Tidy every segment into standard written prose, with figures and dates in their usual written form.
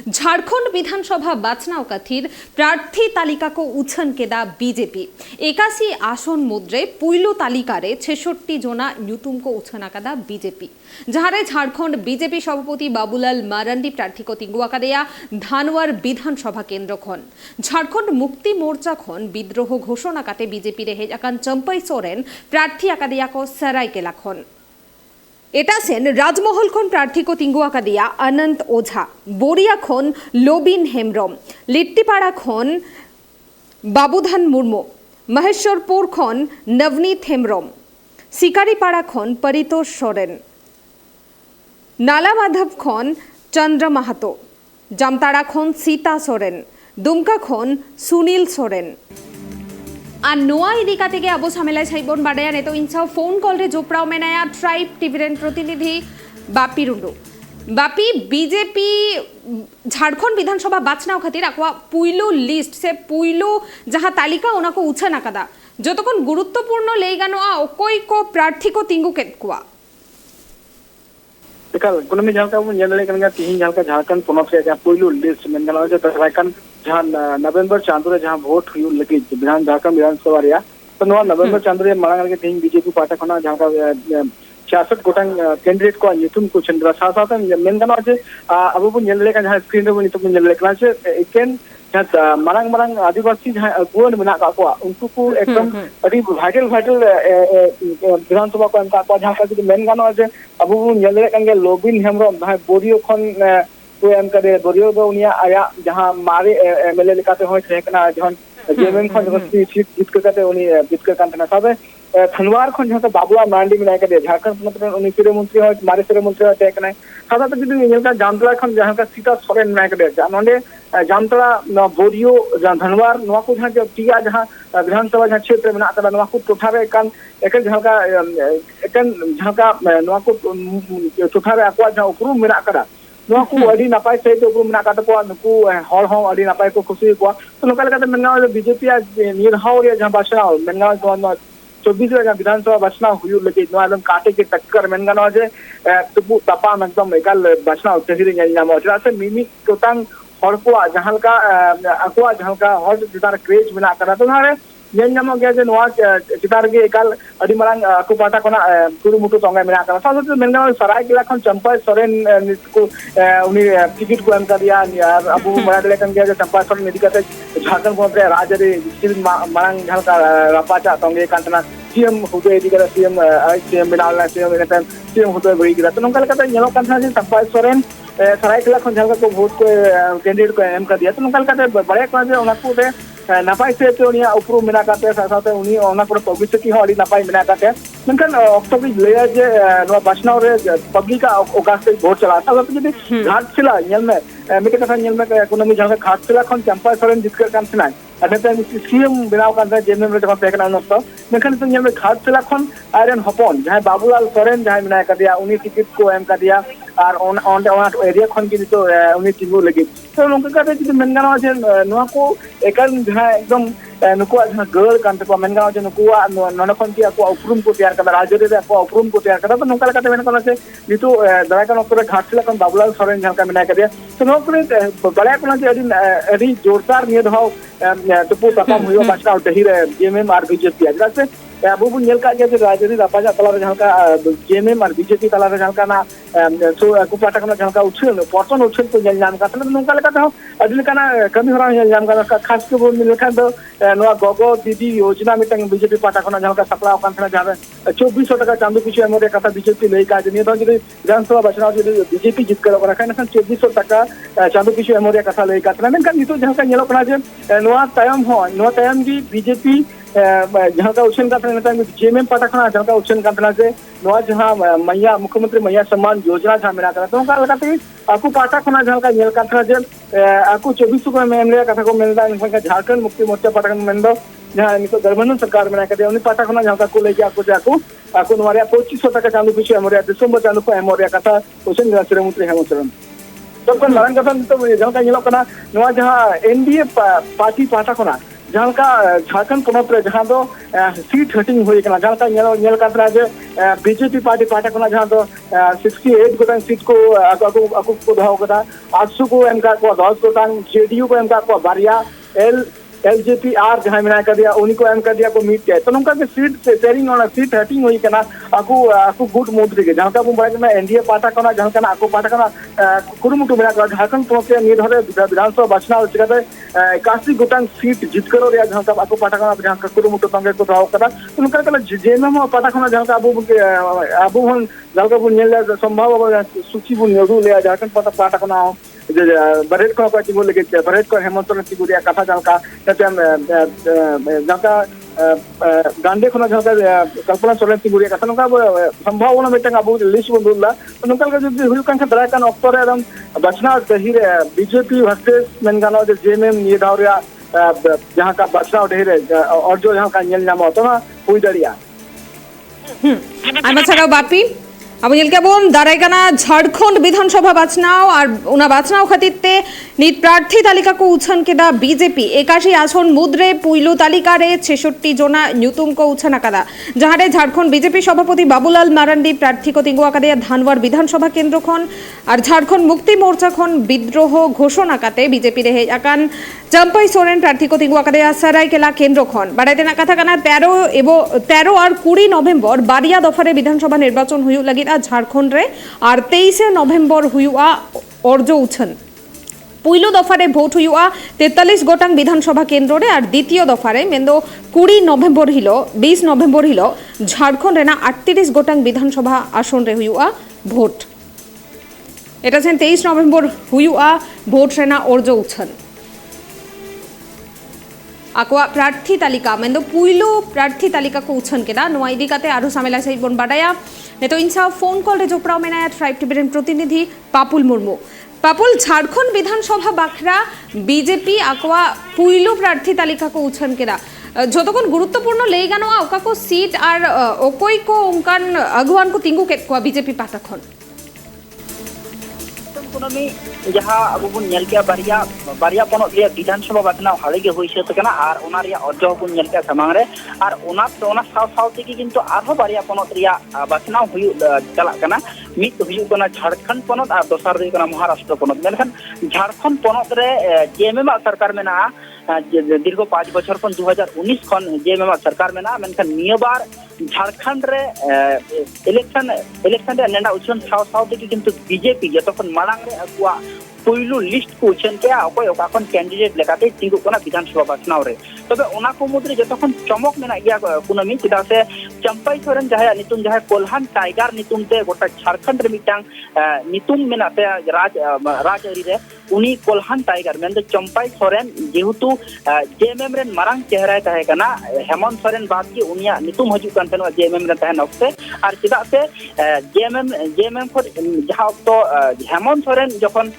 झारखंड विधानसभा बाचनाव कथिर प्रार्थी तालिका को उछन केदा बीजेपी 81 आसन मुद्रे पुइलो तालिका रे 66 जोना न्यूतुम को उछन आकादा बीजेपी जहारे झारखंड बीजेपी सभापति बाबूलाल मारांडी प्रार्थी को तिंगुआ कादेया धानवार विधानसभा केंद्र खन झारखंड मुक्ति मोर्चा खन विद्रोह घोषणा काटे बीजेपी रे हेजाकान चंपई सोरेन प्रार्थी आकादेया को सरायकेला खन एटा सेन राजमहल खन प्रार्थी को तिंगुआ कादिया अनंत ओझा बोरिया खन लोबिन हेम्ब्रम लिट्टीपाड़ा खन बाबूधान मुर्मू महेश्वरपुर खन नवनीत हेम्ब्रम सिकारीपाड़ा खन परितोष सोरेन नाला माधव खन चंद्र माहातो जामताड़ा खन सीता सोरेन दुमका खन सुनील सोरेन আর নোয়া ইদিকা থেকে আবু সামেলায় ছাইবন বাড়ায়া নেতো ইনসাও ফোন কল রে জোপড়াও মেনায়া ট্রাইব টিভিরেন প্রতিনিধি বাপি রুন্ডু বাপি বিজেপি झारखंड विधानसभा बाचनाव खातिर आकुआ पुइलो लिस्ट से पुइलो जहाँ तालिका उनाको उछा नाकादा जतकोन गुरुत्वपूर्ण लेगानो आ ओकोई को प्रार्थी को तिंगु केतकुआ एकाल इकोनॉमी जहाँ का वो जनरल करेंगे तीन जहाँ का झारखंड पुनः से जहाँ पुइलो लिस्ट में गला जो तराइकन जहाँ नवंबर चांदुरे जहाँ वोट हुई लगी विधान झारखंड विधानसभा रिया तो नवा नवंबर चांदुरे मांग के तीन बीजेपी पार्टी खाना जहाँ का 66 गोटांग कैंडिडेट को ᱧᱩᱛᱩᱢ को चंद्रा साथ मेन गाना जे अब वो जनरल का जहाँ स्क्रीन रे वो ᱧᱩᱛᱩᱢ जनरल का जे इकेन जहाँ मांग मांग आदिवासी जहाँ गुण में का को उनको को एकदम अभी वाइटल विधानसभा को इनका जहाँ का मेन गाना जे अब वो जनरल का लोबिन हेम्ब्रम जहाँ बोरियो खन तो एम करे बोरियो दो उनिया आया जहाँ मारे एमएलए लेकाते होय थेकना जहाँ जेएमएम खन सीट जीत करते उनी जीत कर कांतना साबे धनवार खन जहाँ बाबुला मांडी में के झारखंड मतलब उनी सिरे मंत्री होय मारे सिरे मंत्री होय थेकना सादा तो जदी नेलका जामतला खन जहाँ का सीता सोरेन में के जानोंडे जामतला बोरियो धनवार नवा को जहाँ टिया जहाँ विधानसभा जहाँ क्षेत्र में नाता नवा को टोठारे कान एकन जहाँ का नवा को टोठारे आकवा जहाँ उपरूम में नाकरा नवा को अड़ी नपाय से तो उपरूम नाका को नुकु हॉल हो अड़ी नपाय को खुशी को तो लोकल का मेनगा बीजेपी निर्हाव या जहाँ भाषा मेनगा 24 जहाँ विधानसभा बचना हुई लगे एकदम काटे के टक्कर मेनगा जे तुपु तपाम एकदम एकाल बचना तेजी नाम से मिमी कोतांग हर को जहाँ का अकुआ जहाँ का हर जितार क्रेज में नाका तो नारे नाम गया जे नवा चितार के एकाल अड़ी मरांग को पाटा कोना कुरुमुटु तंगा मेना का साथ मेनगा सरायकेला खन चंपा सोरेन को उनी टिकट को एम कर दिया अब मराडले कन गया जे चंपा सोरेन निदिकते झारखंड को राजरे सिल मरांग जहाँ का रापाचा तंगे कांतना CM हुदे दिगरा CM vinyl CM CM हुदे बड़ी गिरा तो नंका लगा नेलो कांतना जे चंपा सोरेन सरायकेला खन जहाँ को वोट को कैंडिडेट को एम कर दिया तो नंका लगा बड़े को जे उनको दे नपाय से तो उनिया उपरू मेना काते साथे उनी ओना को पब्लिसिटी हो अड़ी नपाय मेना काते मनकन अक्टोबर ले जे नो बासनाव रे पब्लिक का ओकास से वोट चला था तो जदी घाट छिला नेल में मिटे कथा नेल में इकोनॉमी जहां घाट छिला खन चंपा सोरेन जितकर काम छिना अनेता सीएम बिनाव कांदा जेएमएम रे जहां पेकना नस्तो मनकन तो नेल में घाट छिला खन आयरन हपन जहां बाबूलाल सोरेन जहां मेना का दिया उनी टिकट को एम का दिया और ऑन एरिया खन की तो उनी टिंगु लगी तो नोंका का जदी मेनगाना जे नोआ को एकन जहां एकदम नुकुआ जहां गर्ल कांते को मेनगाना जे नुकुआ ननखन की को उपरूम को तैयार कर राज्य रे को उपरूम को तैयार कर तो नोंका का मेनगाना से नितो दराका नोकरे घाटला कन बाबूलाल सोरेन जहां का मेना का दिया तो नोकरे बड़ा कोना जे अडी जोरदार नियत हो तुपु तपाम हुयो बासना तहिर जेएमएम आर बीजेपी आज से अब वो नेल का जे राजरी रापाजा तला जहां का जेएमएम आर बीजेपी तला जहां का ना सो कुपाटा का जहां का उछल पर्सन उछल तो जल नाम का तले नोंका लगा तो अदिल का ना कमी हो रहा है नाम का खास के वो मिल का तो नवा गोगो दीदी योजना में तंग बीजेपी पाटा का जहां का सपला कांतना जहां 2400 टका चांदू पिछु एमरे कथा बीजेपी ले का जे तो जे विधानसभा बचना जे बीजेपी जीत कर रखा ना 2400 टका चांदू पिछु एमरे कथा ले का तले का नितो जहां का नेलो कना जे नवा तायम हो नवा तायम की बीजेपी जहाँ का उछन का जेएमएम पाटा खाना जहाँ का उछन का से नवा जहाँ मैया मुख्यमंत्री मैया सम्मान योजना जहाँ मेरा करा तो उनका लगाते आपको पाटा खाना जहाँ का नेल का जे आपको 2400 को मेमले कथा को मिलता है झारखंड मुक्ति मोर्चा पाटा खाना मिल दो जहाँ इनको गठबंधन सरकार में करते उन्हीं पाटा खाना जहाँ का को लेके आपको नवारिया 2500 टका चांदू पीछे एमोरिया दिसंबर चांदू को एमोरिया कथा उछन सिरे मंत्री हेमंत सोरेन तो मारन कथा तो जहाँ का नेलो कना नवा जहाँ एनडीए पार्टी पाटा खाना जहाँ का झारखंड पोनत रे जहाँ दो सीट हटिंग हुई कना जहाँ का नेल कातरा जे बीजेपी पार्टी पाटा कना जहाँ दो 68 गोटांग सीट को aku को दहाव कदा आजसु को एमका को 10 गोटांग जेडीयू को एमका को बारिया एलजेपीआर जहाँ मेना कर दिया उन्हीं को एम कर दिया को मीट के तो उनका के सीट शेयरिंग और सीट हटिंग हुई कना aku गुड मूड दिगे जहाँ का बुम बड़ा एनडीए पाटा कना जहाँ का aku पाटा कना कुरुमुटु मेना कर झारखंड पोनत रे निये धरे विधानसभा बाचना चिकाते 81 गोटांग सीट जितकरो रे जहाँ का aku पाटा कना जहाँ का कुरुमुटु तंगे को दहाव कदा उनका कला जेएमएम पाटा कना जहाँ का अबु हन जहाँ का बुन नेल संभव सूची बुन नेदु ले झारखंड पाटा कना बरेट को तिगु लगे बरेट को हेमंत सोरेन तिगु रिया कथा जहाँ का गांडे खना जहाँ कल्पना सोरेन तिगु रिया कथा नोका संभावना मिटंग अबु लिस्ट बन दुला नोका का जब हुई कान दराय कान अक्टोबर एकदम बचना दहिर बीजेपी वर्सेस मेनगानो जेएमएम निये दाव रिया जहाँ का बचना दहिर और जो जहाँ का नेल नाम तो हुई दरिया आइमा छाड़ाओ बापी अब नीलकेबन दारायकाना झारखंड विधानसभा बाचनाओ और उना बाचनाओ खातिरते नित प्रार्थी तालिका को उछन केदा बीजेपी 81 आसन मुद्रे पुइलु तालिका रे 66 जना न्यूतुम को उछन आकादा जहारे झारखंड बीजेपी सभापति बाबुलाल मारांडी प्रार्थी को तिंगु आकादे धानवार विधानसभा केंद्र खन और झारखंड मुक्ति मोर्चा खन विद्रोह घोषणा काते बीजेपी रे आकान चम्पाई सोरेन प्रार्थी को तिंगु आकादे सरायकेला केंद्र खन बाड़ाइतेना कथा काना 13 और 20 नवेम्बर बारिया दफारे विधानसभा निर्वाचन हुई लगी झारखंड रे और 23 नवेम्बर हुआ अर्जो उछन पुइलो दफारे भोट हुआ 43 गोटांग विधानसभा केंद्र रे और द्वितीय दफारे मेंदो 20 नवेम्बर हिलो 20 नवेम्बर हिलो झारखंड रेना 38 गोटांग विधानसभा आसन रे हुआ भोट एटा सेन 23 नवेम्बर हुआ भोट रेना अर्जो उछन आकुआ प्रार्थी तालिका मेंदो पुइलो प्रार्थी तालिका को उछन केदा नोआ इदिकाते आरो सामेला सही बन बाडाया ने तो इंसा फोन कॉल रे जोपड़ाओ मेना 5 टीवी प्रतिनिधि पापुल मुर्मू पापुल झारखंड विधानसभा बाखरा बीजेपी आकुआ पुइलो प्रार्थी तालिका को उछन केदा जतकोन गुरुत्वपूर्ण ले गानो ओका को सीट और ओकोई को उनकान अगुवान को तिंगु केतकुआ बीजेपी पाटा खन कुनमी जहाँ अब बुन नेल के बारिया पोनत रे विधानसभा बाचनाव हाले गे होई सेत कना आर ओना रे अर्जो बुन नेल के समांग रे आर ओना साव साव तेगी किंतु आरो बारिया पोनत रे बाचनाव हुई चला कना मित हुई कना झारखंड पोनत आर दोसार रे कना महाराष्ट्र पोनत मेनखान झारखंड पोनत रे जेएमएम सरकार मेना दीर्घ 5 बछर खन 2019 खन जेएमएम सरकार मेना मेनखान निया बार झारखंड रे इलेक्शन रे नेंडा उछन साव साव तेगी किंतु बीजेपी जतखन मांग रे अकुआ पुइलु लिस्ट को उछन के अकोय ओकाखन कैंडिडेट लेकाते तिंगु कोना विधानसभा बाचनाव रे तबे ओना को मुद्रे जतखन चमक मेना गया कुनमी चिदा से चंपाई सोरेन जहां नितुम जहां कोल्हान टाइगर नितुम ते गोटा झारखंड रे मिटांग नितुम मेना ते राज अरी रे उनी कोल्हान टाइगर मेन चंपाई सोरेन जेहुतु जेएमएम रे मारंग चेहरा तहे कना हेमंत सोरेन बाद की उनिया नितुम हजु कान तनो जेएमएम रे तहन ऑक्से और चिदा से जेएमएम को जहां तो हेमंत सोरेन जखन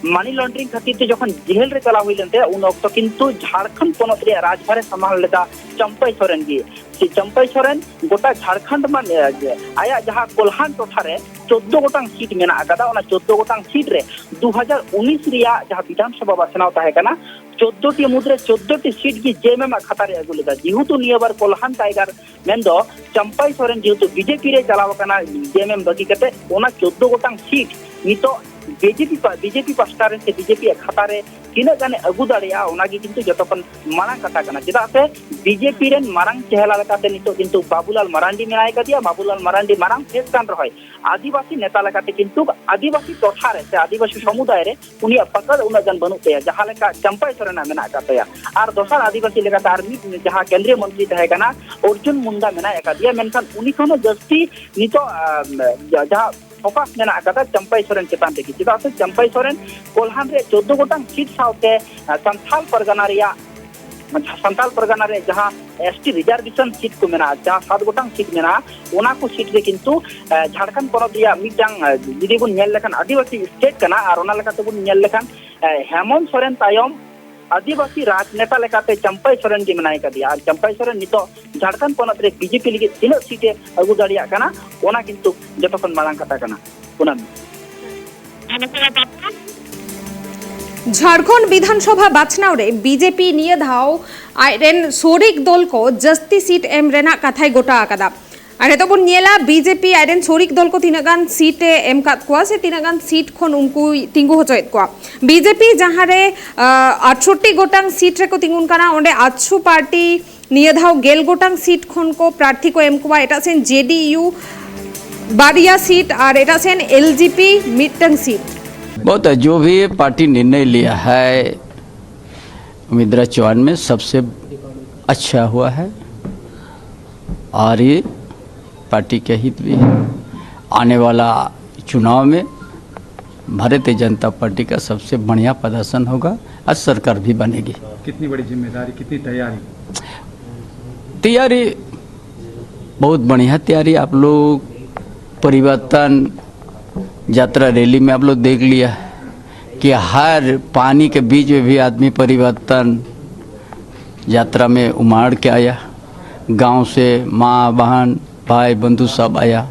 मानी लॉन्ड्रिंग खातिर ते जखन जेल रे चला हुई लेते उन वक्त किंतु झारखंड पोनत रे राजभारे संभाल लेता चंपाई सोरेन गी चंपाई सोरेन गोटा झारखंड मान आया जहां कोल्हान टोठा रे 14 गोटांग सीट मेना आकादा ओना 14 गोटांग सीट रे 2019 रिया जहां विधानसभा बाचनाव ताहे कना 14 टी मुद्रे 14 टी सीट की जेएमएम खाता रे अगु लेदा जेहुतु नियबर कोल्हान टाइगर मेंदो चंपाई सोरेन जेहुतु बीजेपी रे चलाव कना जेएमएम बगी कते ओना 14 गोटांग सीट नितो बीजेपी पास्टारे से बीजेपी खाता रे किना गाने अगु दाड़िया ओनागी किंतु जतपन माना कथा कना चिदा से बीजेपी रेन मारंग चेहला लकाते नितो किंतु बाबूलाल मारांडी मेनाय कदिया बाबूलाल मारांडी मारंग फेस कान रहोय आदिवासी नेता लकाते किंतु आदिवासी टोठा रे से आदिवासी समुदाय रे उनिया पकड़ उना जन बनु ते जहां लेका चंपाई सोरेना मेना कतया आर दोसर आदिवासी लेका आर्मी जहां केंद्रीय मंत्री तहे कना अर्जुन मुंडा मेना कदिया मेनखान उनी खनो जस्ती नितो जहां फोकस मेना कदा चंपाई सोरेन चेतान देखि चिदा से चंपाई सोरेन कोल्हान रे 14 गोटांग सीट साउते संथाल परगना रे जहां एसटी रिजर्वेशन सीट को मेना जहां 7 गोटांग सीट मेना ओना को सीट रे किंतु झारखंड पोनत रिया मिटांग जुदी बुन नेल लेखान आदिवासी स्टेट कना आर ओना लेका तो बुन नेल लेखान हेमंत सोरेन तायम आदिवासी राजनेता लेकाते चंपाई सोरेन जी मेनाय कदिया आर चंपाई सोरेन नितो झारखंड पोनत रे बीजेपी लिगे तिनो सीटे अगु दाड़िया कना ओना किंतु जतखन मांग कथा कना पुनम झारखंड विधानसभा बाछनाव रे बीजेपी निये धाव आयरेन सोरिक दल को जस्ती सीट एम रेना कथाय गोटा आकादा आरे तो बन नेला बीजेपी आयरेन सोरिक दल को तीनागान सीट एम कात कोआ से तीनागान सीट खन उनको तिंगु होचोयत कोआ बीजेपी जहां रे 68 गोटांग सीट रे को तिंगुन काना ओंडे आजसु पार्टी निये धाव गेल गोटांग सीट खन को प्रार्थी को एम कोआ एटा सेन जेडीयू बारिया सीट और एटा सेन एलजीपी मिटंग सीट बहुत है। जो भी पार्टी निर्णय लिया है उम्मीदवार चयन में सबसे अच्छा हुआ है और ये पार्टी के हित भी है। आने वाला चुनाव में भारतीय जनता पार्टी का सबसे बढ़िया प्रदर्शन होगा और सरकार भी बनेगी। कितनी बड़ी जिम्मेदारी, कितनी तैयारी बहुत बढ़िया तैयारी। आप लोग परिवर्तन यात्रा रैली में आप लोग देख लिया कि हर पानी के बीच में भी आदमी परिवर्तन यात्रा में उमाड़ के आया। गांव से माँ बहन भाई बंधु सब आया।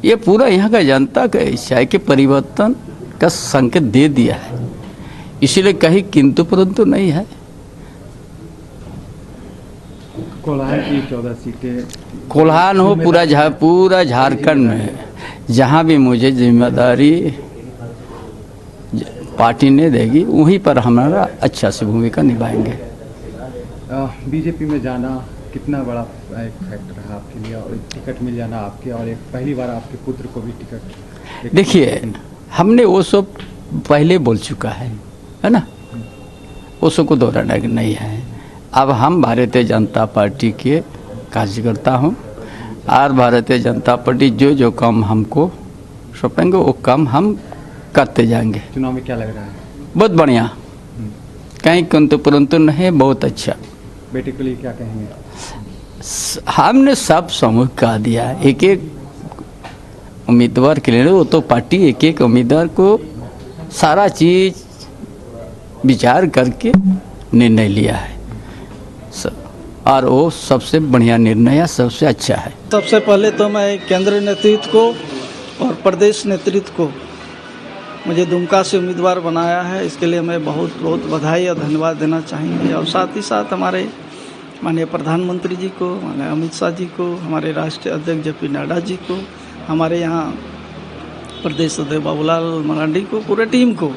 ये पूरा यहाँ का जनता का इच्छा है कि परिवर्तन का संकेत दे दिया है, इसीलिए कहीं किंतु परंतु नहीं है। कोल्हान की 14 सीटें कोल्हान हो पूरा झारखंड में जहाँ भी मुझे जिम्मेदारी पार्टी ने देगी वहीं पर हमारा अच्छा से भूमिका निभाएंगे। बीजेपी में जाना कितना बड़ा एक फैक्टर रहा आपके लिए और टिकट मिल जाना आपके और एक पहली बार आपके पुत्र को भी टिकट। देखिए हमने वो सब पहले बोल चुका है ना, वो सब को दोहराना नहीं है। अब हम भारतीय जनता पार्टी के कार्यकर्ता हूँ और भारतीय जनता पार्टी जो काम हमको सौंपेंगे वो काम हम करते जाएंगे। चुनाव में क्या लग रहा है? बहुत बढ़िया, कहीं किंतु परंतु नहीं, बहुत अच्छा। बेटे के लिए क्या कहेंगे? हमने सब समूह कह दिया, एक एक उम्मीदवार के लिए वो तो पार्टी एक एक उम्मीदवार को सारा चीज विचार करके निर्णय लिया है और वो सबसे बढ़िया निर्णय है, सबसे अच्छा है। सबसे पहले तो मैं केंद्रीय नेतृत्व को और प्रदेश नेतृत्व को मुझे दुमका से उम्मीदवार बनाया है, इसके लिए मैं बहुत बहुत बधाई और धन्यवाद देना चाहेंगे। और साथ ही साथ हमारे माननीय प्रधानमंत्री जी को, माननीय अमित शाह जी को, हमारे राष्ट्रीय अध्यक्ष जेपी नड्डा जी को, हमारे यहाँ प्रदेश अध्यक्ष बाबूलाल मरांडी को, पूरे टीम को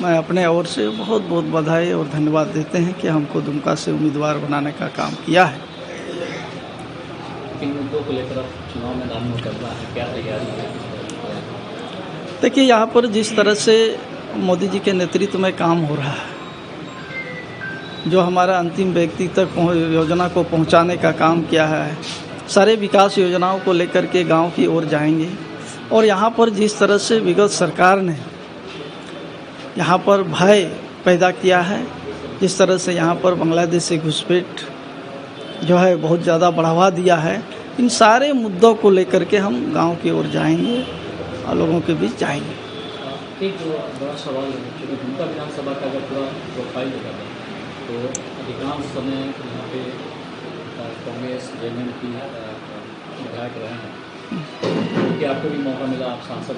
मैं अपने ओर से बहुत बहुत बधाई और धन्यवाद देते हैं कि हमको दुमका से उम्मीदवार बनाने का काम किया है। किन मुद्दों को लेकर चुनाव मैदान में उतरना है, क्या तैयारी है? देखिए, यहाँ पर जिस तरह से मोदी जी के नेतृत्व में काम हो रहा है, जो हमारा अंतिम व्यक्ति तक योजना को पहुँचाने का काम किया है, सारे विकास योजनाओं को लेकर के गांव की ओर जाएंगे। और यहाँ पर जिस तरह से विगत सरकार ने यहाँ पर भय पैदा किया है, जिस तरह से यहाँ पर बांग्लादेशी घुसपैठ जो है बहुत ज़्यादा बढ़ावा दिया है, इन सारे मुद्दों को लेकर के हम गांव की ओर जाएंगे और लोगों के बीच जाएंगे। एक जो बड़ा सवाल है कि दुमका विधानसभा का अगर पूरा प्रोफाइल देखा जाए तो अधिकांश समय यहाँ पे कांग्रेस जेएमएम की विधायक रहे हैं, क्योंकि आपको भी मौका मिला, आप सांसद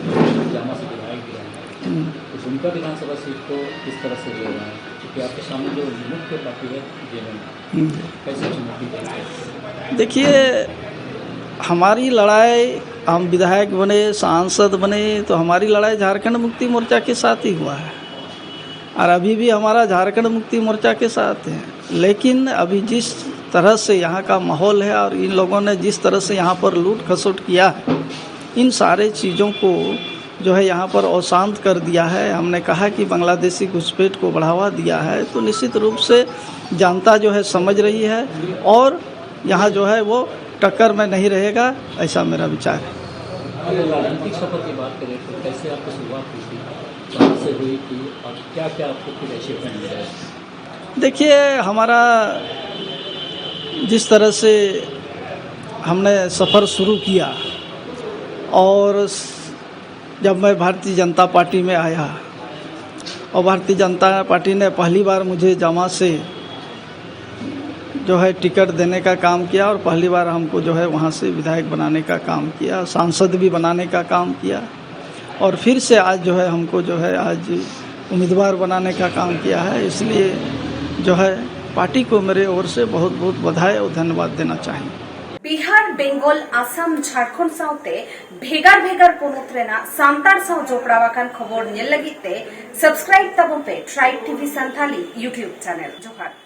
जामा से विधायक भी रहे हैं, तो दुमका विधानसभा सीट को किस तरह से ले रहे हैं? क्योंकि आपके सामने जो मुख्य पार्टी है जेएमएम, कैसे चुनौती देते हैं? देखिए, हमारी लड़ाई, हम विधायक बने, सांसद बने, तो हमारी लड़ाई झारखंड मुक्ति मोर्चा के साथ ही हुआ है और अभी भी हमारा झारखंड मुक्ति मोर्चा के साथ है। लेकिन अभी जिस तरह से यहाँ का माहौल है और इन लोगों ने जिस तरह से यहाँ पर लूट खसोट किया है, इन सारे चीज़ों को जो है यहाँ पर अशांत कर दिया है। हमने कहा कि बांग्लादेशी घुसपैठ को बढ़ावा दिया है, तो निश्चित रूप से जनता जो है समझ रही है और यहाँ जो है वो टक्कर में नहीं रहेगा, ऐसा मेरा विचार है। अगर राजनीतिक सफर की बात करें तो कैसे आपकी शुरुआत हुई थी, कहाँ से हुई थी और क्या क्या आपको फिर अचीवमेंट मिला है? देखिए, हमारा जिस तरह से हमने सफ़र शुरू किया और जब मैं भारतीय जनता पार्टी में आया और भारतीय जनता पार्टी ने पहली बार मुझे जामा से जो है टिकट देने का काम किया और पहली बार हमको जो है वहाँ से विधायक बनाने का काम किया, सांसद भी बनाने का काम किया और फिर से आज जो है हमको जो है आज उम्मीदवार बनाने का काम किया है। इसलिए जो है पार्टी को मेरे ओर से बहुत बहुत बधाई और धन्यवाद देना चाहिए। बिहार बेंगल आसाम झारखंड साउते भेगार भेगार पोनोत रेना सांतार साउ जोपड़ावाकान खबर नेल लगिते सब्सक्राइब तबन पे tribe TV Santhali YouTube channel जोहार।